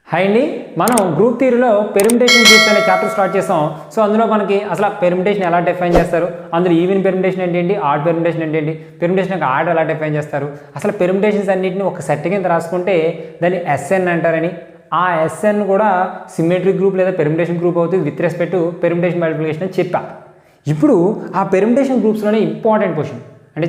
Hi అండి, మనం group థియరీలో permutation groups అనే చాప్టర్ స్టార్ట్ చేస్తాం. సో అందులో మనకి అసలు పెర్మిటేషన్ ఎలా డిఫైన్ చేస్తారు, అందులో ఈవెన్ పెర్మిటేషన్ ఏంటి, ఆడ్ పెర్మిటేషన్ ఏంటి, పెర్మిటేషన్ యొక్క ఆర్డర్ ఎలా డిఫైన్ చేస్తారు, అసలు పెర్మిటేషన్స్ అన్నింటిని ఒక సెట్ కింద రాసుకుంటే దాన్ని ఎస్ఎన్ అంటారని, ఆ ఎస్ఎన్ కూడా సిమెట్రిక్ గ్రూప్ లేదా పెర్మిటేషన్ గ్రూప్ అవుతుంది with respect to permutation multiplication అని చెప్పా. ఇప్పుడు ఆ పెర్మిటేషన్ గ్రూప్స్లోనే ఇంపార్టెంట్ క్వశ్చన్ అంటే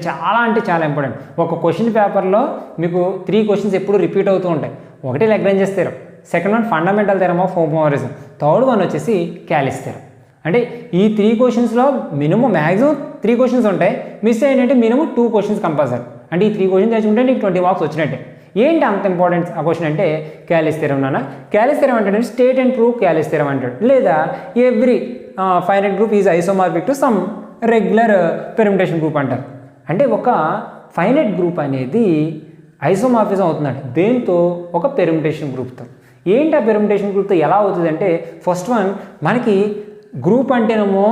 చాలా ఇంపార్టెంట్. ఒక క్వశ్చన్ పేపర్లో మీకు 3 క్వశ్చన్స్ ఎప్పుడు రిపీట్ అవుతూ ఉంటాయి. ఒకటి Lagrange theorem, second one fundamental theorem of homomorphism, third one వచ్చేసి క్యాలిస్ థియరం. అంటే ఈ 3 క్వశ్చన్స్లో మినిమం మ్యాక్సిమం 3 క్వశ్చన్స్ ఉంటాయి, మిస్ అయ్యిందంటే మినిమం 2 క్వశ్చన్స్ కంపల్సరీ. అంటే ఈ 3 క్వశ్చన్స్ తెచ్చుకుంటే నీకు 20 మార్క్స్ వచ్చినట్టే. ఏంటి అంత ఇంపార్టెంట్ ఆ క్వశ్చన్ అంటే క్యాలిస్ థియరం నాన్న. క్యాలిస్ థియరం అంటే state and prove Kallis theorem అంటాడు, లేదా every finite group is isomorphic to some regular permutation group అంటారు. అంటే ఒక ఫైనైట్ గ్రూప్ అనేది ఐసోమార్ఫిజం అవుతుందంట దేంతో, ఒక పెర్మిటేషన్ గ్రూప్తో. ఏంటి ఆ పెర్మిటేషన్ గ్రూప్తో ఎలా అవుతుంది అంటే, ఫస్ట్ వన్ మనకి గ్రూప్ అంటేనేమో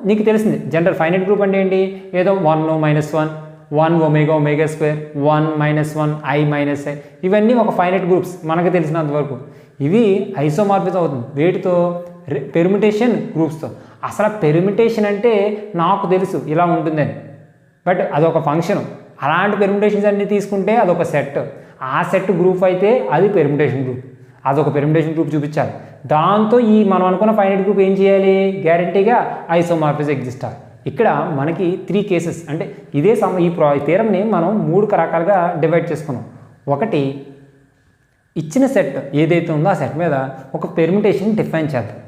నీకు తెలిసింది జనరల్ ఫైనైట్ గ్రూప్ అంటే ఏంటి, ఏదో 1 -1 1 ఒమేగా స్క్వేర్ 1 -1 i - i, ఇవన్నీ ఒక ఫైనైట్ గ్రూప్స్ మనకు తెలిసినంత వరకు. ఇవి ఐసోమార్ఫిజం అవుతుంది వేటితో, పెర్మిటేషన్ గ్రూప్స్తో. అసలు పెర్మిటేషన్ అంటే నాకు తెలుసు ఇలా ఉంటుందని, బట్ అదొక ఫంక్షన్. అలాంటి పెర్మిటేషన్స్ అన్నీ తీసుకుంటే అదొక సెట్, ఆ సెట్ గ్రూప్ అయితే అది పెర్మిటేషన్ గ్రూప్, అదొక పెర్మిటేషన్ గ్రూప్ చూపించాలి. దాంతో ఈ మనం అనుకున్న ఫైనైట్ గ్రూప్ ఏం చేయాలి, గ్యారంటీగా ఐసోమార్ఫిజం ఎగ్జిస్ట్ అవ్వాలి. ఇక్కడ మనకి 3 కేసెస్ అంటే ఇదే ఈ థియరంని మనం 3 రకాలుగా డివైడ్ చేసుకున్నాం. ఒకటి, ఇచ్చిన సెట్ ఏదైతే ఉందో ఆ సెట్ మీద ఒక పెర్మిటేషన్ డిఫైన్ చేద్దాం.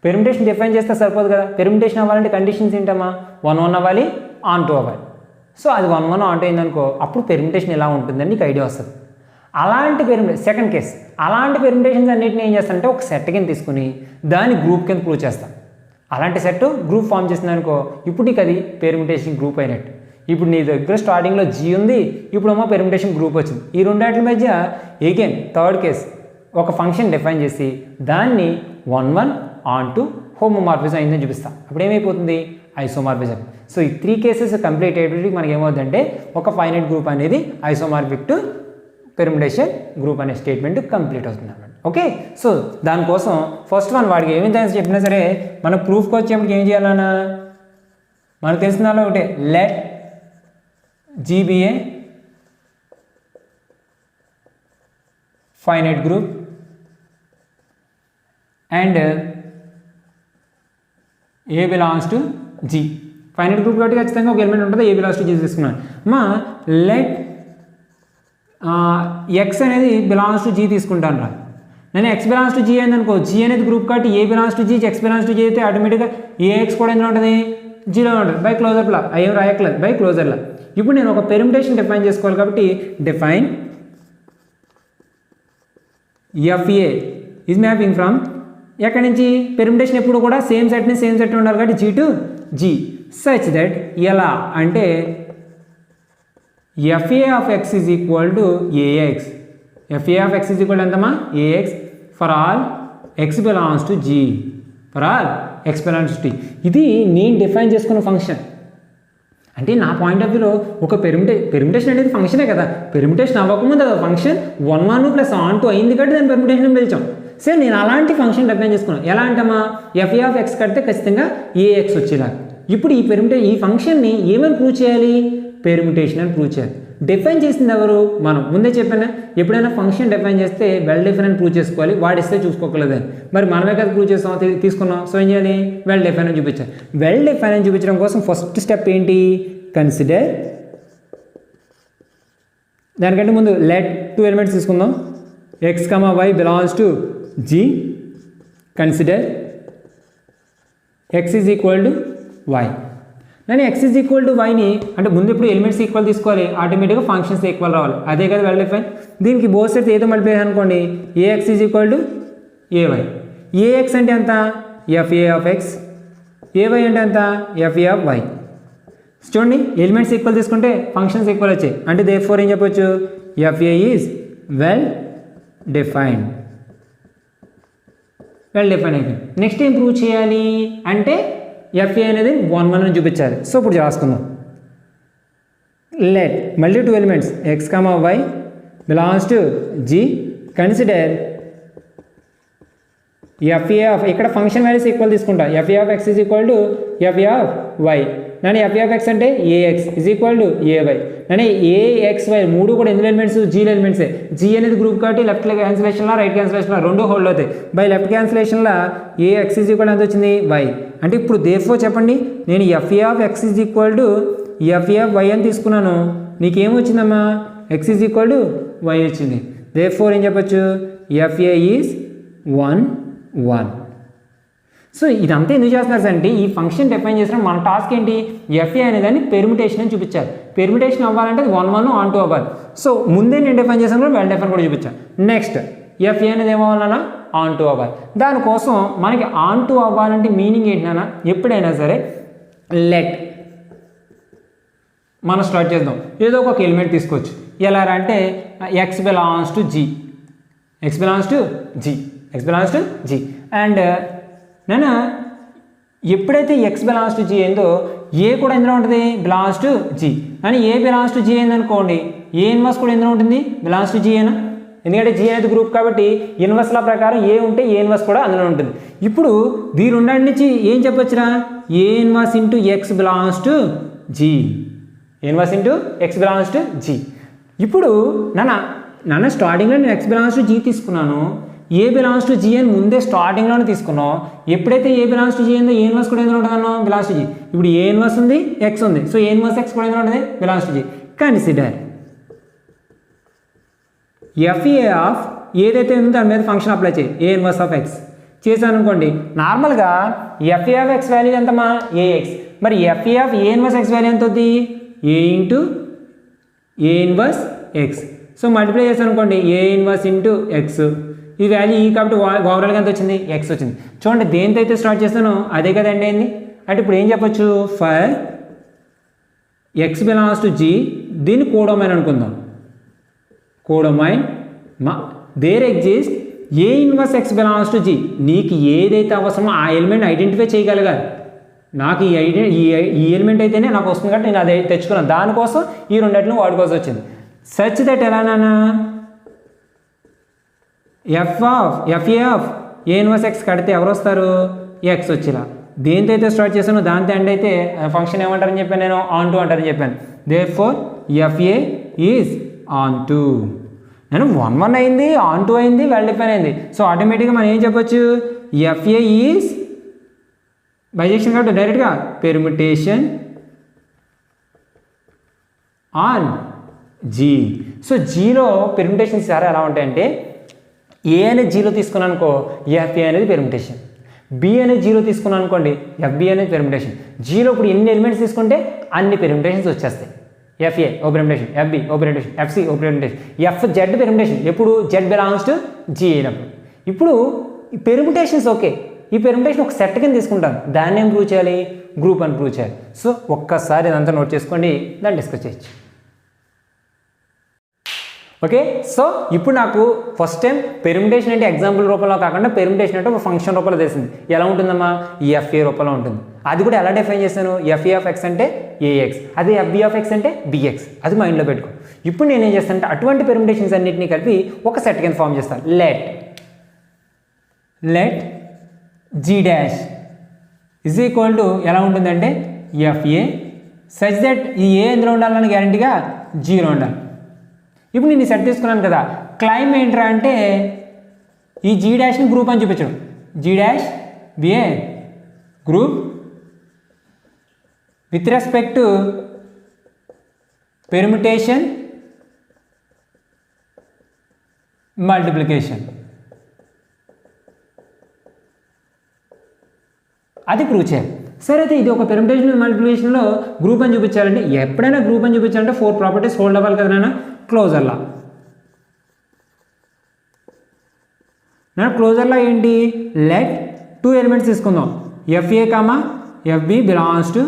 పెర్మిటేషన్ డిఫైన్ చేస్తే సరిపోదు కదా, పెర్మిటేషన్ అవ్వాలంటే కండిషన్స్ ఏంటమ్మా, 1 అవ్వాలి, ఆన్ 2 అవ్వాలి. సో అది 1 ఆన్ 2 అయిందనుకో, అప్పుడు పెర్మిటేషన్ ఎలా ఉంటుందని నీకు ఐడియా వస్తుంది. అలాంటి సెకండ్ కేస్, అలాంటి పెర్మిటేషన్స్ అన్నింటినీ ఏం చేస్తానంటే ఒక సెట్ కింద తీసుకుని దాన్ని గ్రూప్ కింద ప్రూవ్ చేస్తాను. అలాంటి సెట్ గ్రూప్ ఫామ్ చేసింది అనుకో, ఇప్పుడు నీకు అది పెర్మిటేషన్ గ్రూప్ అయినట్టు. ఇప్పుడు నీ దగ్గర స్టార్టింగ్లో జీ ఉంది, ఇప్పుడేమో పెర్మిటేషన్ గ్రూప్ వచ్చింది. ఈ రెండాటి మధ్య అగైన్ థర్డ్ కేస్ ఒక ఫంక్షన్ డిఫైన్ చేసి దాన్ని 1 ఆన్ 2 హోమోమార్ఫిజం అయిందని చూపిస్తాం. అప్పుడు ఏమైపోతుంది, ఐసోమార్ఫిజం. సో ఈ 3 కేసెస్ కంప్లీట్ అయ్యేటికి మనకి ఏమవుతుందంటే ఒక ఫైనైట్ గ్రూప్ అనేది ఐసోమార్ఫిక్ టు పెర్మిటేషన్ గ్రూప్ అనే స్టేట్మెంట్ కంప్లీట్ అవుతుంది అన్నమాట. ఓకే, సో దానికోసం ఫస్ట్ వన్ వాడికి ఏమి చెప్పినా సరే మన ప్రూఫ్కి వచ్చేప్పటికి ఏం చేయాలన్నా మనకు తెలిసిన దానిలో ఒకటే, let G be a finite group and A belongs to G. Finite group కాబట్టి ఖచ్చితంగా ఒక ఎలిమెంట్ ఉంటుంది, ఏ బిలాంగ్స్ టు జీ తీసుకున్నాను. లెట్ ఎక్స్ అనేది బిలాంగ్స్ టు జీ తీసుకుంటాను రా. నేను ఎక్స్ బిలాంగ్స్ టు జీ అయింది అనుకో, జీ అనేది గ్రూప్ కాబట్టి a belongs to G, X belongs to G అయితే ఆటోమేటిక్గా ఏఎక్స్ కూడా ఎందులో ఉంటుంది, జీలో ఉంటుంది. బై క్లోజర్లా అయ్యేం రాయట్లేదు, బై క్లోజర్లా. ఇప్పుడు నేను ఒక పెర్మిటేషన్ డిఫైన్ చేసుకోవాలి కాబట్టి define f a is mapping from ఎక్కడి నుంచి, పెర్మిటేషన్ ఎప్పుడు కూడా సేమ్ సెట్ ఉండాలి కాబట్టి G to G such that ఎలా అంటే FA of x is equal to AX. FA of x is equal to ఎంతమా, AX for all x belongs to G. For all x belongs to T. ఇది నేను define చేసుకున్న function. అంటే నా point of వ్యూలో ఒక permutation అనేది ఫంక్షనే కదా, permutation అవ్వకముందు అది ఫంక్షన్ 1 + ఆన్ 2 అయింది కాబట్టి దాన్ని పెర్మిటేషన్ పిలిచాం. సరే నేను అలాంటి ఫంక్షన్ డిఫైన్ చేసుకున్నాను. ఎలా అంటమ్మా, FA of x కడితే ఖచ్చితంగా AX వచ్చేలా. ఇప్పుడు ఈ ఫంక్షన్ని ఏమని ప్రూవ్ చేయాలి, పెర్మిటేషన్ అని ప్రూవ్ చేయాలి. డిఫైన్ చేసింది ఎవరు, మనం ముందే చెప్పాను. ఎప్పుడైనా ఫంక్షన్ డిఫైన్ చేస్తే వెల్ డిఫైన్ అని ప్రూవ్ చేసుకోవాలి, వాడిస్తే చూసుకోకలేదని. మరి మనమే కదా ప్రూవ్ చేస్తాం, తీసుకున్నాం. సో ఏం చేయాలి, వెల్ డిఫైన్ అని చూపించాలి. వెల్ డిఫైన్ అని చూపించడం కోసం ఫస్ట్ స్టెప్ ఏంటి, కన్సిడర్. దానికంటే ముందు లెట్ 2 ఎలిమెంట్స్ తీసుకుందాం, X Y belongs to G. Consider X is equal to Y. నేను ఎక్స్ ఈజ్ ఈక్వల్ టు వైని అంటే ముందు ఇప్పుడు ఎలిమెంట్స్ ఈక్వల్ తీసుకోవాలి, ఆటోమేటిక్గా ఫంక్షన్స్ ఈక్వల్ రావాలి, అదే కదా వెల్ డిఫైన్. దీనికి బోత్ సైడ్స్ ఏదో మల్టిప్లై అనుకోండి, a x is equal to a y. A x అంటే ఎంత, ఎఫ్ఏ ఆఫ్ ఎక్స్, ఏవై అంటే ఎంత, ఎఫ్ఏ ఆఫ్ వై. చూడండి ఎలిమెంట్స్ ఈక్వల్ తీసుకుంటే ఫంక్షన్స్ ఈక్వల్ వచ్చాయి, అంటే దేర్ఫోర్ ఏం చెప్పొచ్చు, f a is well defined. Well define అయిపోయింది. నెక్స్ట్ ఏం ప్రూవ్ చేయాలి అంటే FA అనేది 1 అని చూపించాలి. సో ఇప్పుడు రాసుకుందాం, లెట్ మళ్ళీ 2 elements x, y belongs to G, consider f a of ఇక్కడ ఫంక్షన్ వాల్యూస్ ఈక్వల్ తీసుకుంటా f a of X is equal to f a of y నన్ను ఎఫ్ఏ ఆఫ్ ఎక్స్ అంటే a x is equal to a y నన్ను a x y మూడు కూడా ఎందులో elements జీలో ఎలిమెంట్సే జీ అనేది గ్రూప్ కాబట్టి లెఫ్ట్ క్యాన్సిలేషన్లో రైట్ క్యాన్సిలేషన్లో రెండు హోల్డ్ అవుతాయి బై లెఫ్ట్ క్యాన్సిలేషన్లో ఏఎక్స్ ఈజ్ ఈక్వల్ ఎంత వచ్చింది వై అంటే ఇప్పుడు దేర్ఫోర్ చెప్పండి నేను FA of X is equal to f a of y అని తీసుకున్నాను నీకేమొచ్చిందమ్మా x is equal to y వచ్చింది దేర్ఫోర్ ఏం చెప్పచ్చు ఎఫ్ఏ ఈజ్ 1 సో ఇదంతా ఎందుకు చేస్తున్నారు అంటే ఈ ఫంక్షన్ డిఫైన్ చేసిన మన టాస్క్ ఏంటి ఎఫ్ఏ అనే దాన్ని పెర్మిటేషన్ అని చూపించాలి పెర్మిటేషన్ అవ్వాలంటే అది 1 ఆన్ 2 అవ్వాలి సో ముందే నేను డిఫైన్ చేశాను కూడా వెల్ డిఫైన్ కూడా చూపించాను నెక్స్ట్ ఎఫ్ఏ అనేది ఏమవ్వాలన్నా ఆన్ 2 అవ్వాలి దానికోసం మనకి ఆన్ 2 అవ్వాలంటే మీనింగ్ ఏంటన్నా ఎప్పుడైనా సరే లెట్ మనం స్టార్ట్ చేద్దాం ఏదో ఒక ఎలిమెంట్ తీసుకోవచ్చు ఎలా అంటే X belongs to G X belongs to G and నేను ఎప్పుడైతే ఎక్స్ బిలాంగ్స్ టు జీ అయిందో ఏ కూడా ఎందులో ఉంటుంది బిలాంగ్స్ టు జీ అని ఏ బిలాంగ్స్ టు జీ అయిందనుకోండి ఏ ఇన్వర్స్ కూడా ఎందులో ఉంటుంది బిలాంగ్స్ టు జీ అయినా ఎందుకంటే జీ అనేది గ్రూప్ కాబట్టి ఇన్వర్స్ల ప్రకారం ఏ ఉంటే ఏ ఇన్వర్స్ కూడా అందులో ఉంటుంది ఇప్పుడు దీని రెండాటి నుంచి ఏం చెప్పొచ్చురా a inverse into x belongs to G inverse into x belongs to G ఇప్పుడు నన్ను స్టార్టింగ్లో నేను ఎక్స్ బిలాంగ్స్ టు జీ తీసుకున్నాను ఏ బిలాంగ్స్ టు జీ అని ముందే స్టార్టింగ్లోనే తీసుకున్నాం ఎప్పుడైతే ఏ బిలాంగ్స్ టు జీ అయిందో ఏ ఇన్వర్స్ కూడా ఎందులో ఉంటుందన్నో బిలాంగ్స్ టు జీ ఇప్పుడు ఏ ఇన్వర్స్ ఉంది ఎక్స్ ఉంది సో ఏ ఇన్వర్స్ ఎక్స్ కూడా ఎందులో ఉంటుంది belongs to G consider F A of ఏదైతే ఉందో దాని మీద ఫంక్షన్ అప్లై చేయి ఏ ఇన్వర్స్ ఆఫ్ ఎక్స్ చేశాను అనుకోండి నార్మల్గా ఎఫ్ఏ ఆఫ్ ఎక్స్ వాల్యూ ఎంతమ్మా ఏఎక్స్ మరి f a of a inverse x value ఎంత అవుతుంది a into a inverse x so multiply చేశాను అనుకోండి ఏ ఇన్వర్స్ ఇంటూ ఎక్స్ ఈ వాల్యూ ఈ కాబట్టి ఓవరాల్గా ఎంత వచ్చింది ఎక్స్ వచ్చింది చూడండి దేంతో అయితే స్టార్ట్ చేస్తానో అదే కదండి అయింది అంటే ఇప్పుడు ఏం చెప్పొచ్చు for X belongs to G దీన్ని కోడొమైన్ అనుకుందాం codomain there exist A inverse X belongs to G నీకు ఏదైతే అవసరమో ఆ ఎలిమెంట్ ఐడెంటిఫై చేయగలగాలి నాకు ఈ ఎలిమెంట్ అయితేనే నాకు వస్తుంది కాబట్టి నేను అదే తెచ్చుకున్నాను దానికోసం ఈ రెండింటిని వాడుకోవాల్సి వచ్చింది సచ్ దట్ ఎలానా f a of a inverse x కడితే ఎవరు వస్తారు ఎక్స్ వచ్చేలా దేంతో అయితే స్టార్ట్ చేశానో దాంతో ఎండ్ అయితే ఫంక్షన్ ఏమంటారని చెప్పాను నేను ఆన్ 2 అంటారని చెప్పాను దేర్ఫోర్ ఎఫ్ఏ ఈజ్ ఆన్ 2 నేను 1 అయింది ఆన్ 2 అయింది వెల్ డిఫైన్ అయింది సో ఆటోమేటిక్గా మనం ఏం చెప్పొచ్చు ఎఫ్ఏ ఈజ్ బైజెక్షన్ కాబట్టి డైరెక్ట్గా పెర్మిటేషన్ ఆన్ జీ సో జీలో పెర్మిటేషన్స్ సార్ ఎలా ఉంటాయంటే ఏ అనేది జీలో తీసుకున్నాను అనుకో ఎఫ్ఏ అనేది పెర్మిటేషన్ బి అనేది జీలో తీసుకున్నాను అనుకోండి ఎఫ్బి అనేది పెర్మిటేషన్ జీలో ఇప్పుడు ఎన్ని ఎలిమెంట్స్ తీసుకుంటే అన్ని పెర్మిటేషన్స్ వచ్చేస్తాయి ఎఫ్ఏ ఓ పెర్మిటేషన్ ఎఫ్బి ఓ పెర్మిటేషన్ ఎఫ్సి ఓ పెర్మిటేషన్ ఎఫ్ జెడ్ పెర్మిటేషన్ ఎప్పుడు జెడ్ బిలాంగ్స్ టు జీ అయినప్పుడు ఇప్పుడు ఈ పెర్మిటేషన్స్ ఓకే ఈ పెర్మిటేషన్ ఒక సెట్ కింద తీసుకుంటాను దాన్ని ఏం ప్రూవ్ చేయాలి గ్రూప్ అని ప్రూవ్ చేయాలి సో ఒక్కసారి ఇదంతా నోట్ చేసుకోండి దాన్ని డిస్కస్ చేయొచ్చు ఓకే సో ఇప్పుడు నాకు ఫస్ట్ టైం పెర్మిటేషన్ అంటే ఎగ్జాంపుల్ రూపంలో కాకుండా పెర్మిటేషన్ అంటే ఒక ఫంక్షన్ రూపంలో తెలిసింది ఎలా ఉంటుందమ్మా ఎఫ్ఏ రూపంలో ఉంటుంది అది కూడా ఎలా డిఫైన్ చేశాను ఎఫ్ఏ ఆఫ్ ఎక్స్ అంటే ఏఎక్స్ అదే ఎఫ్బి ఆఫ్ ఎక్స్ అంటే బిఎక్స్ అది మైండ్లో పెట్టుకో ఇప్పుడు నేను ఏం చేస్తానంటే అటువంటి పెర్మిటేషన్స్ అన్నింటినీ కలిపి ఒక సెట్ కింద ఫామ్ చేస్తాను let G dash is equal to ఎలా ఉంటుందంటే ఎఫ్ఏ సచ్ దట్ ఈ ఏ ఎందులో ఉండాలని గ్యారంటీగా జీరో ఉండాలి ఇప్పుడు నేను సెట్ తీసుకున్నాను కదా క్లైమ్ ఏంట్రా అంటే ఈ జీ డాష్ని గ్రూప్ అని చూపించడం G dash be a group with respect to permutation multiplication అది ప్రూవ్ చేయాలి సరే అయితే ఇది ఒక పెర్మిటేషన్ మల్టిప్లికేషన్లో గ్రూప్ అని చూపించాలంటే ఎప్పుడైనా గ్రూప్ అని చూపించాలంటే 4 ప్రాపర్టీస్ హోల్డ్ అవ్వాలి కదా నాన్న క్లోజర్లా క్లోజర్లా ఏంటి లెట్ 2 ఎలిమెంట్స్ తీసుకుందాం f a comma f b belongs to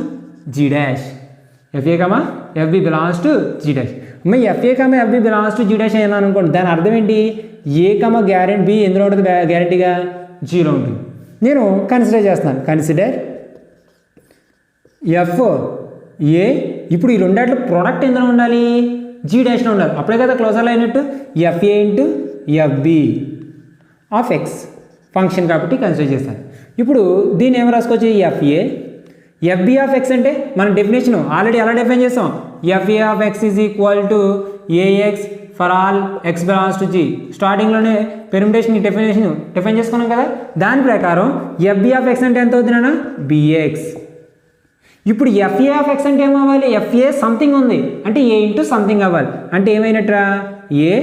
G dash f a comma f b belongs to G dash మరి f a comma f b belongs to G dash అయినా అనుకోండి దాని అర్థం ఏంటి ఏ కామా గ్యారెంటీ బి ఎందులో ఉంటుంది గ్యారెంటీగా జీలో ఉంటుంది నేను కన్సిడర్ చేస్తున్నాను కన్సిడర్ ఎఫ్ ఏ ఇప్పుడు ఈ రెండాట్లో ప్రోడక్ట్ ఎందులో ఉండాలి జీ డాష్లో ఉండాలి అప్పుడే కదా క్లోజర్లో అయినట్టు FA into FB of X function కాబట్టి కన్సిడర్ చేస్తాను. ఇప్పుడు దీన్ని ఏమి రాసుకోవచ్చు, ఎఫ్ఏ ఎఫ్బి ఆఫ్ ఎక్స్ అంటే మన డెఫినేషన్ ఆల్రెడీ ఎలా డిఫైన్ చేస్తాం, F A of X is equal to A X for all X belongs to G. స్టార్టింగ్లోనే పెర్మిటేషన్ డిఫైన్ చేసుకున్నాం కదా, దాని ప్రకారం ఎఫ్బి ఆఫ్ ఎక్స్ అంటే ఎంత అవుతుందన్నా బిఎక్స్. ఇప్పుడు ఎఫ్ఏ ఆఫ్ ఎక్స్ అంటే ఏమవ్వాలి, ఎఫ్ఏ సంథింగ్ ఉంది అంటే ఏ ఇంటూ సంథింగ్ అవ్వాలి, అంటే ఏమైనట్రా ఏ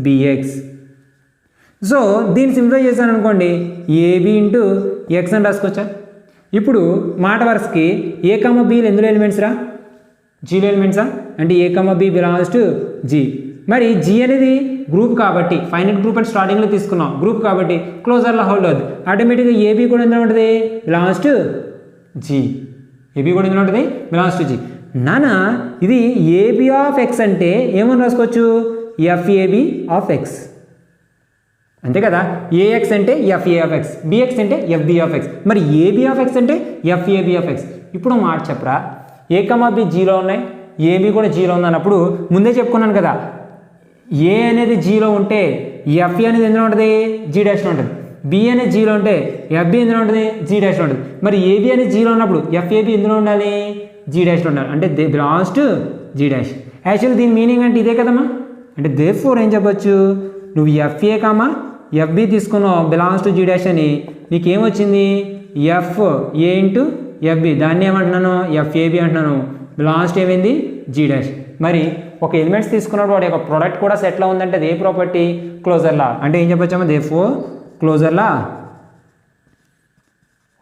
బిఎక్స్. సో దీన్ని సింప్లిఫై చేశాను అనుకోండి, ఏబి ఇంటూ ఎక్స్ అని రాసుకోవచ్చా. ఇప్పుడు మాట వరుసకి ఏ కమ బీలు ఎందులో ఎలిమెంట్స్ రా, జీలో ఎలిమెంట్సా, అంటే a comma b belongs to G. మరి జీ అనేది గ్రూప్ కాబట్టి ఫైనైట్ గ్రూప్ అని స్టార్టింగ్లో తీసుకున్నాం, గ్రూప్ కాబట్టి క్లోజర్లో హోల్డ్ అవుతుంది. ఆటోమేటిక్గా ఏబీ కూడా ఎందులో ఉంటుంది, బిలాంగ్స్ టు జీ. ఏబీ కూడా ఎందులో ఉంటుంది, బిలాంగ్స్ టు జీ. నానా ఇది ఏబి ఆఫ్ ఎక్స్ అంటే ఏమని రాసుకోవచ్చు, ఎఫ్ఏబి ఆఫ్ ఎక్స్ అంతే కదా. ఏఎక్స్ అంటే ఎఫ్ఏ ఆఫ్ ఎక్స్, బిఎక్స్ అంటే ఎఫ్బి ఆఫ్ ఎక్స్, మరి ఏబి ఆఫ్ ఎక్స్ అంటే ఎఫ్ఏబి ఆఫ్ ఎక్స్. ఇప్పుడు మాట చెప్పరా, ఏ కమా బి జీలో ఉన్నాయి, ఏబి కూడా జీలో ఉంది అన్నప్పుడు ముందే చెప్పుకున్నాను కదా, ఏ అనేది జీలో ఉంటే ఎఫ్ఏ అనేది ఎందులో ఉంటుంది, జీ డాష్లో ఉంటుంది. బి అనేది జీలో ఉంటే ఎఫ్బి ఎందులో ఉంటుంది, జీ డాష్లో ఉంటుంది. మరి ఏబి అనేది జీలో ఉన్నప్పుడు ఎఫ్ఏబి ఎందులో ఉండాలి, జీ డాష్లో ఉండాలి, అంటే they belongs to G dash. Actually దీని మీనింగ్ అంటే ఇదే కదమ్మా, అంటే దేర్ఫోర్ ఏం చెప్పొచ్చు, నువ్వు ఎఫ్ఏ కామా ఎఫ్బి తీసుకున్నావు బిలాంగ్స్ టు జీ డాష్ అని, నీకేమొచ్చింది ఎఫ్ ఏ ఇంటూ ఎఫ్బి, దాన్ని ఏమంటున్నాను ఎఫ్ఏబి అంటున్నాను, బిలాంగ్స్ టు ఏమైంది జీ డాష్. మరి ఒక ఎలిమెంట్స్ తీసుకున్నప్పుడు వాడి యొక్క ప్రోడక్ట్ కూడా సెట్లో ఉందంటే అది ఏ ప్రాపర్టీ, క్లోజర్లా. అంటే ఏం చెప్పొచ్చామో therefore closure law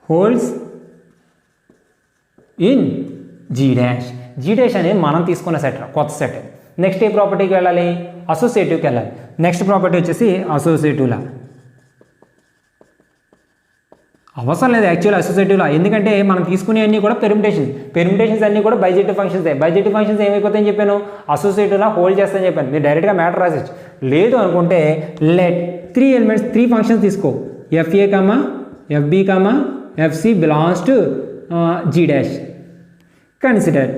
holds in G dash. G dash అనేది మనం తీసుకున్న సెట్, కొత్త సెట్. నెక్స్ట్ ఏ ప్రాపర్టీకి వెళ్ళాలి, అసోసియేటివ్కి వెళ్ళాలి. నెక్స్ట్ ప్రాపర్టీ వచ్చేసి అసోసియేటివ్లా. అవసరం లేదు యాక్చువల్ అసోసియేటివ్లా, ఎందుకంటే మనం తీసుకునే అన్నీ కూడా పెర్మిటేషన్స్ అన్నీ కూడా బైజెక్టివ్ ఫంక్షన్స్. బైజెక్టివ్ ఫంక్షన్స్ ఏమైపోతాయని చెప్పాను, అసోసియేటివ్లా హోల్డ్ చేస్తానని చెప్పాను. మీరు డైరెక్ట్గా మ్యాటర్ రాసేచ్చు. లేదు అనుకుంటే లెట్ 3 ఎలిమెంట్స్ 3 ఫంక్షన్స్ తీసుకో, F A comma F B comma F C belongs to G dash. Consider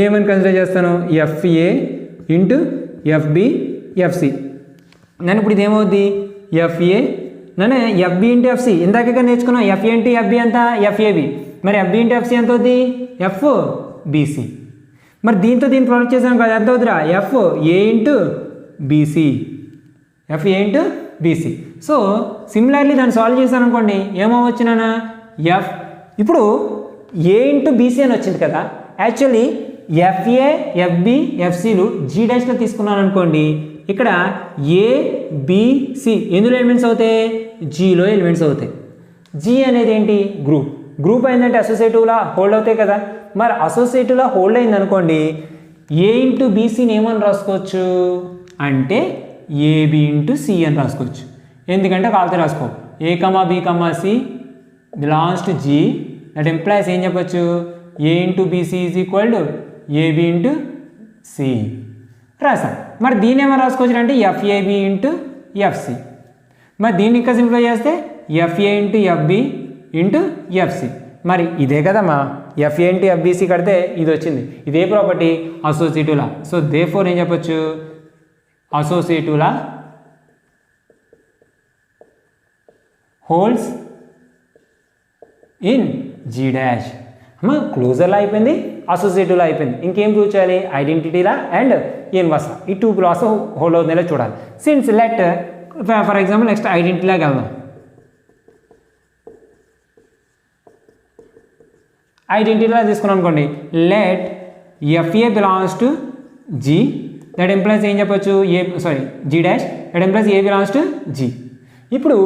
ఏమని కన్సిడర్ చేస్తాను, ఎఫ్ఏ ఇంటూ ఎఫ్బి ఎఫ్సి. నేను ఇప్పుడు ఇదేమవుద్ది, ఎఫ్ఏ నన్ను ఎఫ్బి ఇంటూ ఎఫ్సి ఇందాక నేర్చుకున్నాం. ఎఫ్ఏ ఇంటూ ఎఫ్బి ఎంత, ఎఫ్ఏబి. మరి ఎఫ్బి ఇంటూ ఎఫ్సి ఎంత అవుద్ది, ఎఫ్ బీసీ. మరి దీంతో దీన్ని ప్రొడక్ట్ చేసాను కదా, ఎంత అవుతుందిరా, ఎఫ్ ఏ ఇంటూ బీసీ, ఎఫ్ ఏ ఇంటూ బీసీ. సో సిమిలర్లీ దాన్ని సాల్వ్ చేశాను అనుకోండి, ఏమవచ్చు నాన్న ఎఫ్. ఇప్పుడు ఏ ఇంటూ బీసీ అని వచ్చింది కదా, యాక్చువల్లీ ఎఫ్ఏ ఎఫ్బి ఎఫ్సీలు జీ డాష్లో తీసుకున్నాను అనుకోండి, ఇక్కడ ఏబిసి ఎందులో ఎలిమెంట్స్ అవుతాయి, జీలో ఎలిమెంట్స్ అవుతాయి. జీ అనేది ఏంటి, గ్రూప్ అయిందంటే అసోసియేటివ్లా హోల్డ్ అవుతాయి కదా. మరి అసోసియేటివ్లా హోల్డ్ అయింది అనుకోండి, ఏ ఇంటూ బీసీని ఏమని రాసుకోవచ్చు అంటే ఏబి ఇంటూ సి అని రాసుకోవచ్చు. ఎందుకంటే కాలితే రాసుకో, a comma b comma c belongs to G, that implies ఏం చెప్పచ్చు, a into b c is equal to a b into c రాసాం. మరి దీన్ని ఏమైనా రాసుకోవచ్చు అంటే ఎఫ్ఏబి ఇంటూ ఎఫ్సి. మరి దీన్ని ఇంకా సింప్లిఫై చేస్తే FA into FB into FC. మరి ఇదే కదమ్మా, ఎఫ్ఏ ఇంటూ ఎఫ్బిసి కడితే ఇది వచ్చింది. ఇదే ప్రాపర్టీ అసోసియేటివ్లా. సో దేర్ఫోర్ ఏం చెప్పొచ్చు, అసోసియేటివ్లా హోల్డ్స్ ఇన్ జీ డాష్. అమ్మా క్లోజర్లా అయిపోయింది, అసోసియేటివ్లా అయిపోయింది. ఇంకేం ప్రూవ్ చేయాలి, ఐడెంటిటీలా అండ్ ఇన్వర్స్లా, ఈ 2 క్లాస్ హోల్డ్ అవుతుందో చూడాలి. Since let for example next ఐడెంటిటీలాగా వెళ్దాం. ఐడెంటిటీలా తీసుకున్నాం అనుకోండి, let f a belongs to G, that implies ఏం చెప్పొచ్చు, G dash, that implies a belongs to G. ఇప్పుడు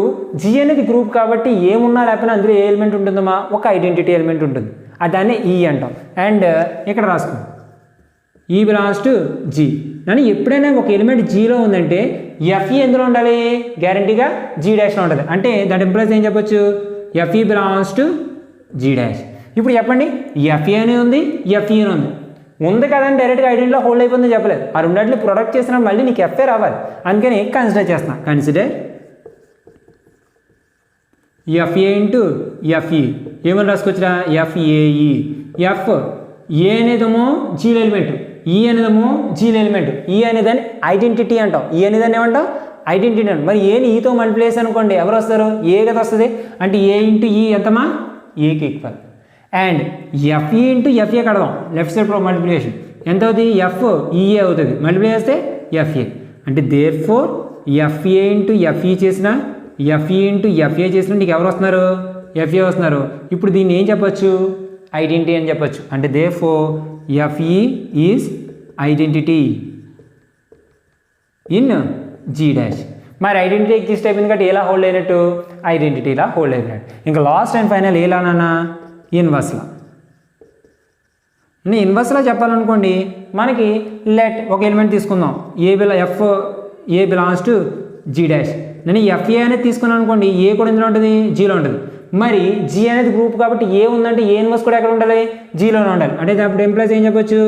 జీ అనేది గ్రూప్ కాబట్టి ఏమున్నా లేకపోయినా అందులో ఏ ఎలిమెంట్ ఉంటుందమ్మా, ఒక ఐడెంటిటీ ఎలిమెంట్ ఉంటుంది, దాన్ని ఈ అంటాం. అండ్ ఇక్కడ రాసుకో ఈ బిలాంగ్స్ టు జీ. కానీ ఎప్పుడైనా ఒక ఎలిమెంట్ జీలో ఉందంటే ఎఫ్ఈ ఎందులో ఉండాలి, గ్యారంటీగా జీ డాష్లో ఉంటుంది. అంటే దట్ ఎంప్లాయిస్ ఏం చెప్పొచ్చు, F E belongs to G dash. ఇప్పుడు చెప్పండి, ఎఫ్ఈ అనే ఉంది, ఎఫ్ఈ అని ఉంది కదా అని డైరెక్ట్గా ఐడెంటిటీలో హోల్డ్ అయిపోతుందని చెప్పలేదు. ఆ రెండింటిని ప్రొడక్ట్ చేసినా మళ్ళీ నీకు ఎఫ్ఏ రావాలి, అందుకని కన్సిడర్ చేస్తున్నా. కన్సిడర్ ఎఫ్ఏ ఇంటూ ఎఫ్ఈ ఏమని రాసుకోవచ్చురా, ఎఫ్ఏఈ. ఎఫ్ ఏ అనేదేమో జీలో ఎలిమెంట్, ఈ అనేదేమో జీలో ఎలిమెంట్. ఈ అనేదాన్ని ఐడెంటిటీ అంటాం, ఈ అనేదాన్ని ఏమంటాం ఐడెంటిటీ అండి. మరి ఏని ఈతో మల్టిప్లై చేసి అనుకోండి ఎవరు వస్తారు? ఏ కదా వస్తుంది. అంటే ఏ ఇంటూ ఈ ఎంతమా? ఏకి equal. And F E into F A కడదాం లెఫ్ట్ సైడ్ మల్టిప్లికేషన్ ఎంత అవుతుంది? ఎఫ్ ఈఏ అవుతుంది. మల్టిప్లై చేస్తే ఎఫ్ఏ. అంటే therefore F A into F E చేసిన ఎఫ్ఈ ఇంటూ ఎఫ్ఏ చేసిన నీకు ఎవరు వస్తున్నారు? ఎఫ్ఏ వస్తున్నారు. ఇప్పుడు దీన్ని ఏం చెప్పొచ్చు? ఐడెంటిటీ అని చెప్పొచ్చు. అంటే therefore F E is identity in G dash. మరి ఐడెంటిటీ ఎగ్జిస్ట్ అయిపోయింది కాబట్టి ఎలా హోల్డ్ అయినట్టు? ఐడెంటిటీలా హోల్డ్ అయినట్టు. ఇంకా లాస్ట్ అండ్ ఫైనల్ ఏలానా? ఇన్వర్స్లా. ఇన్వర్స్లా చెప్పాలనుకోండి మనకి లెట్ ఒక ఎలిమెంట్ తీసుకుందాం. F A belongs to G dash. నేను ఎఫ్ఏ అనేది తీసుకున్నాను అనుకోండి, ఏ కూడా ఇందులో ఉంటుంది? జీలో ఉంటుంది. మరి జీ అనేది గ్రూప్ కాబట్టి ఏ ఉందంటే ఏ ఇన్వర్స్ కూడా ఎక్కడ ఉండాలి? జీలోనే ఉండాలి. అంటే అప్పుడు ఎంప్లాయిస్ ఏం చెప్పొచ్చు?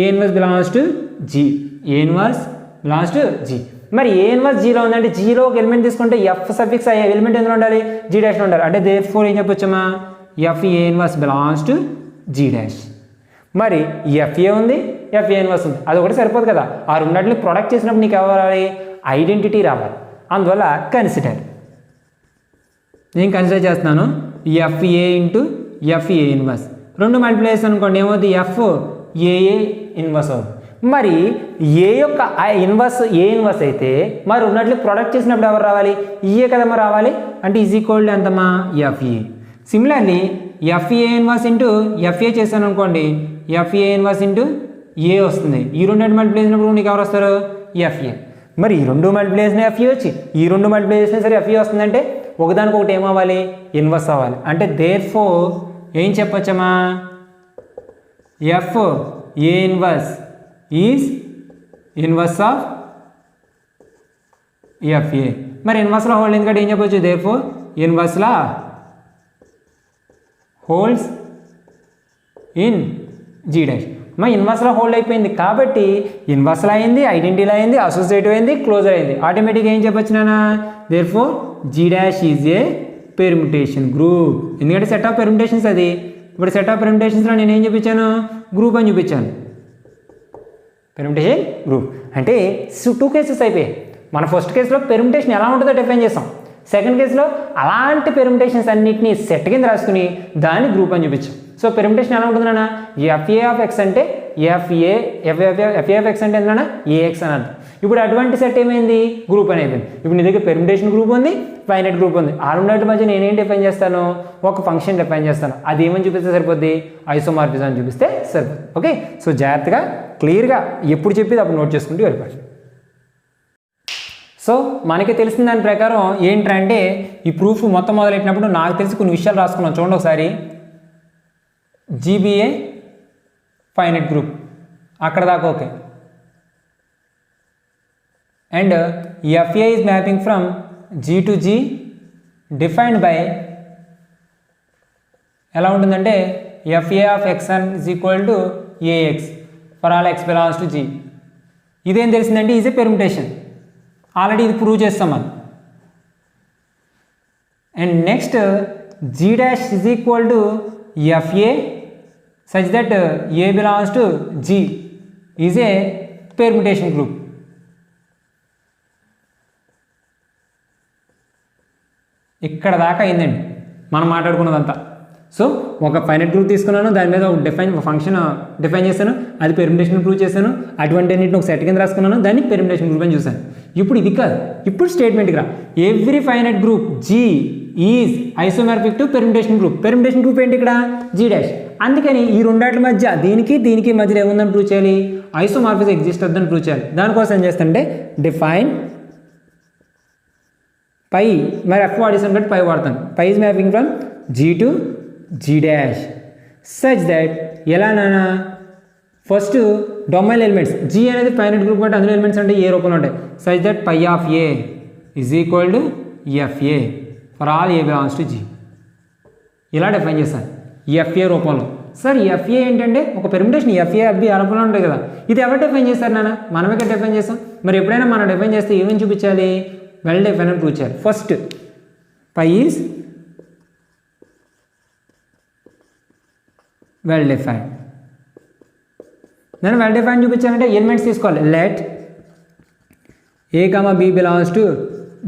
A inverse belongs to G. A inverse belongs to G. మరి ఏ ఇన్వర్స్ జీలో ఉందంటే జీలో ఒక ఎలిమెంట్ తీసుకుంటే ఎఫ్ సఫిక్స్ అయ్యే ఎలిమెంట్ ఎందులో ఉండాలి? జీ డాష్లో ఉండాలి. అంటే దేర్ ఫోర్ ఏం చెప్పొచ్చమ్మా? F a inverse belongs to G dash. మరి ఎఫ్ఏ ఉంది, ఎఫ్ఏ ఇన్వర్స్ ఉంది, అది ఒకటి సరిపోదు కదా. ఆ రెండింటిని ప్రొడక్ట్ చేసినప్పుడు నీకు ఎవరు రావాలి? ఐడెంటిటీ రావాలి. అందువల్ల కన్సిడర్. నేను కన్సిడర్ చేస్తున్నాను ఎఫ్ఏ ఇంటూ ఎఫ్ఏ ఇన్వర్స్. రెండు మల్టిప్లై చేస్తాను అనుకోండి ఏమవుతుంది? ఎఫ్ ఏఏ ఇన్వర్స్ అవుతుంది. మరి ఏ యొక్క ఇన్వర్స్ ఏ ఇన్వర్స్ అయితే మరి ఉన్నట్లు ప్రొడక్ట్ చేసినప్పుడు ఎవరు రావాలి? ఈఏ కదమ్మా రావాలి. అంటే ఈజ్ ఈక్వల్ టు ఎంతమ్మా? FA. Similarly FA inverse into FA చేశాను అనుకోండి, ఎఫ్ఏ ఇన్వర్స్ ఇంటూ ఏ వస్తుంది. ఈ రెండు మల్టిప్లై చేసినప్పుడు నీకు ఎవరు వస్తారు? ఎఫ్ఏ. మరి ఈ రెండు మల్టిప్లై చేసిన ఎఫ్ఏ వచ్చి ఈ రెండు మల్టిప్లై చేసినా సరే ఎఫ్ఏ వస్తుందంటే ఒకదానికి ఒకటి ఏమవ్వాలి? ఇన్వర్స్ అవ్వాలి. అంటే దేర్ ఫోర్ ఏం చెప్పొచ్చమ్మా? F a inverse is inverse of f a. మరి ఇన్వర్స్లో హోల్డ్ ఎందుకంటే ఏం చెప్పొచ్చు? Therefore inverse law holds in G dash. మా ఇన్వర్స్లో హోల్డ్ అయిపోయింది కాబట్టి ఇన్వర్స్లో అయింది, ఐడెంటిటీలో అయింది, అసోసియేటివ్ అయింది, క్లోజర్ అయింది. ఆటోమేటిక్గా ఏం చెప్పొచ్చు నాన్న? Therefore G dash is a permutation group. ఎందుకంటే సెట్ ఆఫ్ పెర్ముటేషన్స్ అది. ఇప్పుడు సెట్ ఆఫ్ పెర్ముటేషన్స్లో నేను ఏం చూపించాను? గ్రూప్ అని చూపించాను. పెర్ముటేషన్ గ్రూప్ అంటే టూ కేసెస్ అయిపోయాయి. మన ఫస్ట్ కేసులో పెర్ముటేషన్ ఎలా ఉంటుందో డిఫైన్ చేస్తాం. సెకండ్ కేసులో అలాంటి పెర్ముటేషన్స్ అన్నింటినీ సెట్ కింద రాసుకుని దాన్ని గ్రూప్ అని చూపించాం. సో పెర్ముటేషన్ ఎలా ఉంటుంది నాన్న? ఎఫ్ఏ ఆఫ్ ఎక్స్ అంటే ఎఫ్ఏ ఆఫ్ ఎక్స్ అంటే ఏంటన్నా? ఏఎక్స్ అని అర్థం. ఇప్పుడు అటువంటి సెట్ ఏమైంది? గ్రూప్ అని అయిపోయింది. ఇప్పుడు నీ దగ్గర పెర్ముటేషన్ గ్రూప్ ఉంది, ఫైనైట్ గ్రూప్ ఉంది. ఆ రెండింటి మధ్య నేనేం డిఫైన్ చేస్తాను? ఒక ఫంక్షన్ డిఫైన్ చేస్తాను. అది ఏమని చూపిస్తే సరిపోద్ది? ఐసోమార్ఫిజం అని చూపిస్తే సరిపోద్ది. ఓకే. సో జాగ్రత్తగా క్లియర్గా ఎప్పుడు చెప్పేది అప్పుడు నోట్ చేసుకుంటూ వెళ్ళిపోయి. సో మనకి తెలిసిన దాని ప్రకారం ఏంటంటే ఈ ప్రూఫ్ మొత్తం మొదలెట్టినప్పుడు నాకు తెలిసి కొన్ని విషయాలు రాసుకున్నాం. చూడండి ఒకసారి. జీబీఏ ఫైనైట్ గ్రూప్ అక్కడ దాకా okay. And F A is mapping from G to G defined by ఎలా ఉంటుందంటే F A of X is equal to A X for all X belongs to G. ఇదేం తెలిసిందంటే ఈజ్ ఏ పెర్ముటేషన్. ఆల్రెడీ ఇది prove చేస్తాం మనం. And next G dash is equal to F A such that A belongs to G is a permutation group. ఇక్కడ దాకా అయిందండి మనం మాట్లాడుకున్నదంతా. సో ఒక ఫైనైట్ గ్రూప్ తీసుకున్నాను, దాని మీద ఒక ఫంక్షన్ డిఫైన్ చేశాను, అది పెర్ముటేషన్ ప్రూవ్ చేశాను, అటువంటి అన్నింటిని ఒక సెట్ కింద రాసుకున్నాను, దాన్ని పెర్ముటేషన్ గ్రూప్ అని చూశాను. ఇప్పుడు ఇది కాదు, ఇప్పుడు స్టేట్మెంట్కి రా. Every finite group G is isomorphic to permutation group. Permutation group ఏంటి ఇక్కడ? G dash. అందుకని ఈ రెండాటి మధ్య దీనికి మధ్యలో ఏముందని ప్రూవ్ చేయాలి? ఐసోమార్ఫిజం ఎగ్జిస్ట్ అవుతుందని ప్రూవ్ చేయాలి. దానికోసం ఏం చేస్తానంటే డిఫైన్ పై, మరి ఎఫ్ వాడేసాను కాబట్టి పై వాడతాను. Phi is mapping from G to G dash such that ఎలా నాన్న? ఫస్ట్ డొమైన్ ఎలిమెంట్స్ జీ అనేది ఫైనైట్ గ్రూప్ అంటే అందులో ఎలిమెంట్స్ అంటే ఏ రూపంలో ఉంటాయి. Such that phi of a is equal to f a for all a belongs to G. ఇలా డిఫైన్ చేస్తాను ఎఫ్ఏ రూపంలో. సార్ ఎఫ్ఏ ఏంటంటే ఒక పెర్ముటేషన్ ఎఫ్ఏ అబ్బి ఆ రూపంలో ఉంటాయి కదా. ఇది ఎవరు డిఫైన్ చేస్తారు నాన్న? మనమే కదా డిఫైన్ చేస్తాం. మరి ఎప్పుడైనా మనం డిఫైన్ చేస్తే ఏమేమి చూపించాలి? వెల్ డిఫైన్ అని ప్రూవ్ చేయాలి. First pi is well define. నేను వెల్ డిఫైన్ చూపించానంటే ఎలిమెంట్స్ తీసుకోవాలి. Let A comma B belongs to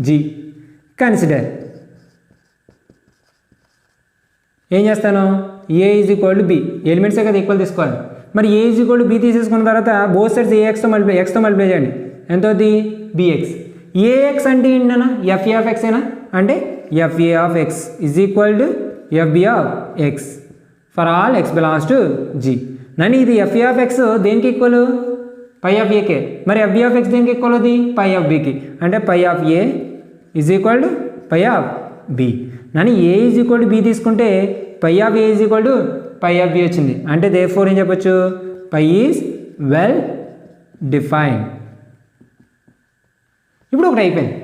G consider ఏం చేస్తాను A is equal to B ఎలిమెంట్సే కదా ఈక్వల్ తీసుకోవాలి మరి A is equal to B తీసేసుకున్న తర్వాత బోత్ సైడ్స్ ఏఎక్స్తో మల్టిప్లై చేయండి ఎంత అవుతుంది బిఎక్స్ ఏఎక్స్ అంటే ఏంటన్నా ఎఫ్ఏ ఆఫ్ ఎక్స్ ఏనా అంటే f a of X is equal to f b of x for all X belongs to G నన్ను ఇది ఎఫ్ఏ ఆఫ్ ఎక్స్ దేనికి ఈక్వల్ పై ఆఫ్ ఏకే మరి ఎఫ్బి ఆఫ్ ఎక్స్ దేనికి ఈక్వల్ అవుతుంది పై ఆఫ్ బికి అంటే phi of a is equal to phi of b నన్ను a is equal to b తీసుకుంటే phi of a is equal to phi of b వచ్చింది అంటే దేర్ఫోర్ ఏం చెప్పొచ్చు పై ఈజ్ వెల్ డిఫైన్డ్ ఇప్పుడు ఒకటి అయిపోయింది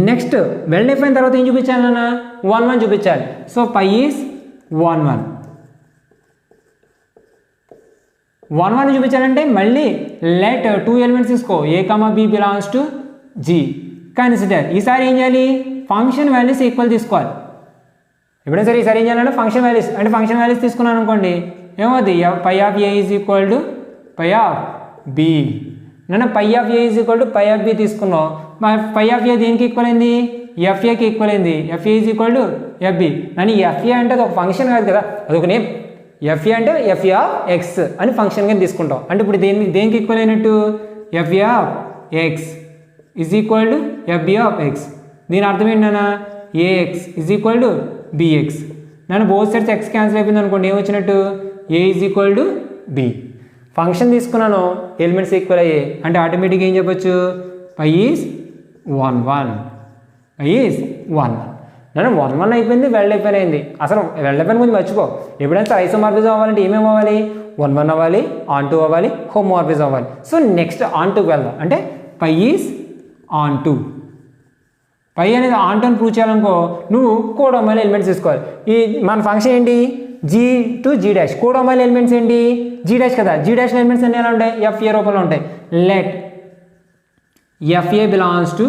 నెక్స్ట్ వెల్ డిఫైన్ తర్వాత ఏం చూపించాలి నాన్న 1 1 చూపించాలి సో పై ఈజ్ 1 1 1 1 చూపించాలంటే మళ్ళీ లెట్ 2 ఎలిమెంట్స్ తీసుకో a comma B belongs to G consider ఈసారి ఏం చేయాలి ఫంక్షన్ వాల్యూస్ ఈక్వల్ తీసుకోవాలి ఎప్పుడైనా సరే ఈసారి ఏం చేయాలంటే ఫంక్షన్ వాల్యూస్ తీసుకున్నాను అనుకోండి ఏమవుతుంది phi of a is equal to phi of b నన్ను phi of a is equal to phi of b తీసుకున్నాం పై ఆఫ్ ఏ దేనికి ఈక్వల్ అయింది ఎఫ్ఏకి ఈక్వల్ అయింది f a is equal to f b నన్ను ఎఫ్ఏ అంటే అది ఒక ఫంక్షన్ కాదు కదా అదొక నేమ్ ఎఫ్ఏ అంటే ఎఫ్ఏ ఆఫ్ ఎక్స్ అని ఫంక్షన్గా తీసుకుంటాం అంటే ఇప్పుడు దేనికి ఈక్వల్ అయినట్టు f a of X is equal to f b of X దీని అర్థం ఏంటన్నా a x is equal to b x నన్ను బోత్ సైడ్స్ ఎక్స్ క్యాన్సిల్ అయిపోయింది అనుకోండి ఏమొచ్చినట్టు a is equal to b function తీసుకున్నాను ఎలిమెంట్స్ ఈక్వల్ అయ్యాయి అంటే ఆటోమేటిక్గా ఏం చెప్పొచ్చు పై ఈజ్ 1 1 పై ఈజ్ 1 నన్ను 1 1 అయిపోయింది వెల్ డిఫైన్ అయింది అసలు వెల్ డిఫైన్ గురించి మర్చిపో ఎప్పుడైనా ఐసోమార్ఫిజం అవ్వాలంటే ఏమేమి అవ్వాలి 1 1 అవ్వాలి ఆన్ టూ అవ్వాలి హోమోమార్ఫిజం అవ్వాలి సో నెక్స్ట్ ఆన్ టూకి వెళ్దాం అంటే phi is onto phi అనేది ఆన్ టూ అని ప్రూవ్ చేయాలనుకో నువ్వు కోడొమైల్ ఎలిమెంట్స్ తీసుకోవాలి ఈ మన ఫంక్షన్ ఏంటి G to G dash codomain elements ఏంటి జీ డాష్ కదా జీ డాష్ ఎలిమెంట్స్ అన్నీ ఎలా ఉంటాయి ఎఫ్ఏ రూపంలో ఉంటాయి let f a belongs to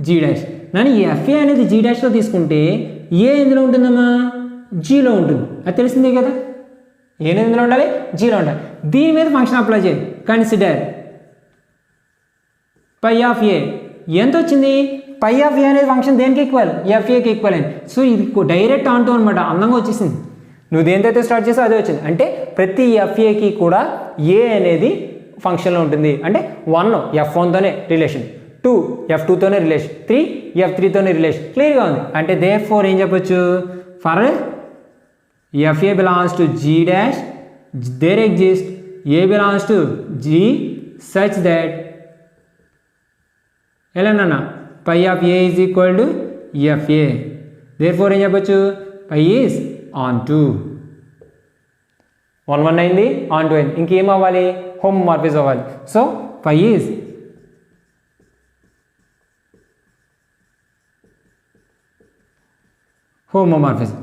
G dash నన్ను ఎఫ్ఏ అనేది జీ డాష్లో తీసుకుంటే ఏ ఎందులో ఉంటుందమ్మా జీలో ఉంటుంది అది తెలిసిందే కదా ఏ ఎందులో ఉండాలి జీలో ఉండాలి దీని మీద ఫంక్షన్ అప్లై చేయాలి కన్సిడర్ పై ఆఫ్ ఏ ఎంత వచ్చింది పై ఆఫ్ ఏ అనేది ఫంక్షన్ దేనికి ఈక్వల్ ఎఫ్ఏకి ఈక్వల్ అయింది సో ఇది డైరెక్ట్ ఆన్ టూ అనమాట అందంగా వచ్చేసింది నువ్వు దేనితో స్టార్ట్ చేసావు అదే వచ్చింది అంటే ప్రతి ఎఫ్ఏకి కూడా ఏ అనేది ఫంక్షన్లో ఉంటుంది అంటే 1 F1తోనే రిలేషన్ 2 F2తోనే రిలేషన్ 3 F3తోనే రిలేషన్ క్లియర్గా ఉంది అంటే దేర్ఫోర్ ఏం చెప్పొచ్చు for f a belongs to G dash there exist a belongs to G such that ఎలానన్నా phi of a is equal to f a therefore ఏం చెప్పొచ్చు పై ఈజ్ ఆన్ టూ 1 1 అయింది ఆన్ టూ అయింది ఇంకేం అవ్వాలి హోమోమార్ఫిజం అవ్వాలి సో పై ఈజ్ హోమోమార్ఫిజం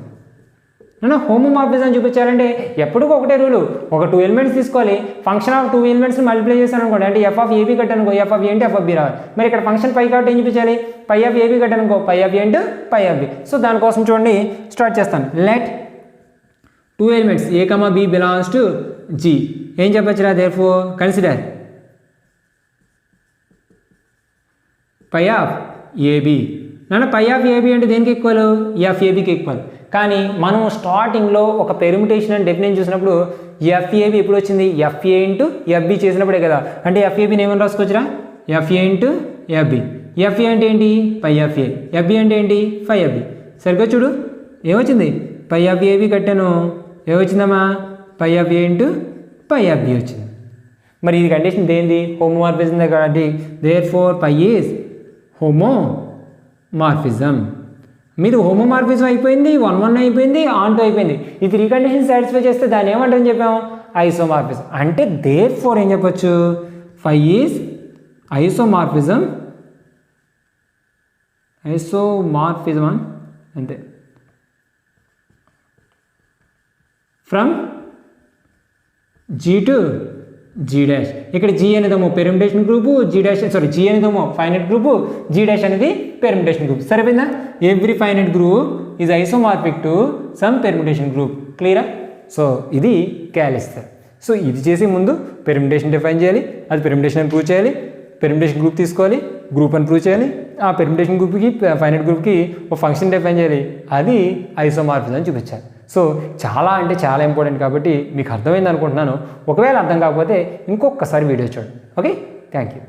నేను homomorphism చూపించాలంటే ఎప్పటికీ ఒకటే రూలు ఒక 2 ఎలిమెంట్స్ తీసుకోవాలి ఫంక్షన్ ఆఫ్ 2 ఎలిమెంట్స్ని మల్టిప్లై చేశాను అనుకోండి అంటే ఎఫ్ ఆఫ్ ఏబీ కట్టానుకో ఎఫ్ ఆఫ్ ఏ అంటే ఎఫ్ ఆఫ్ బి రావాలి మరి ఇక్కడ ఫంక్షన్ పై కాబట్టి ఏం చూపించాలి పై ఆఫ్ ఏబీ కట్టానుకో పై ఆఫ్ ఏ అంటే పై ఆఫ్ బి సో దానికోసం చూడండి స్టార్ట్ చేస్తాను let 2 elements a comma b belongs to G ఏం చెప్పచ్చురా therefore consider phi of a b నన్ను పై ఆఫ్ ఏబి అంటే దేనికి ఈక్వల్ ఎఫ్ఏబికి ఈక్వల్ కానీ మనం స్టార్టింగ్లో ఒక పెర్ముటేషన్ అండ్ డెఫినేషన్ చూసినప్పుడు ఎఫ్ఏబి ఎప్పుడు వచ్చింది ఎఫ్ఏ ఇంటూ ఎఫ్బి చేసినప్పుడే కదా అంటే ఎఫ్ఏబిని ఏమని రాసుకోవచ్చురా ఎఫ్ఏ ఇంటూ ఎఫ్బి ఎఫ్ఏ అంటే ఏంటి పై ఎఫ్ఏ ఎఫ్బి అంటే ఏంటి ఫై ఎఫ్బి సరిగ్గా చూడు ఏమొచ్చింది పై ఆఫ్ ఏబి కట్టాను ఏమొచ్చిందమ్మా phi of a into phi of b వచ్చింది మరి ఇది కండిషన్ దేంది హోమోమార్ఫిజం కాబట్టి దేర్ఫోర్ పై ఈజ్ హోమోమార్ఫిజం మీది హోమోమార్ఫిజం అయిపోయింది 1 1 అయిపోయింది ఆన్ టూ అయిపోయింది ఈ 3 కండిషన్ సాటిస్ఫై చేస్తే దాన్ని ఏమంటారని చెప్పాము ఐసోమార్ఫిజం అంటే దేర్ఫోర్ ఏం చెప్పొచ్చు ఫై ఈజ్ ఐసోమార్ఫిజం అని అంతే from G to G dash ఇక్కడ జీ అనేదేమో permutation group G dash G అనేదేమో ఫైనైట్ గ్రూపు జీ డాష్ అనేది పెర్ముటేషన్ గ్రూప్ సరిపోయిందా every finite group is isomorphic to some permutation group క్లియరా సో ఇది క్యాలిస్తారు సో ఇది చేసే ముందు పెర్ముటేషన్ డిఫైన్ చేయాలి అది పెర్ముటేషన్ అని ప్రూవ్ చేయాలి పెర్ముటేషన్ గ్రూప్ తీసుకోవాలి గ్రూప్ అని ప్రూవ్ చేయాలి ఆ పెర్మిటేషన్ గ్రూప్కి ఫైనైట్ గ్రూప్కి ఒక ఫంక్షన్ డిఫైన్ చేయాలి, అది ఐసోమార్ఫిజం అని చూపించాలి. సో చాలా అంటే చాలా ఇంపార్టెంట్ కాబట్టి మీకు అర్థమైంది అనుకుంటున్నాను. ఒకవేళ అర్థం కాకపోతే ఇంకొకసారి వీడియో చూడండి. Okay, thank you.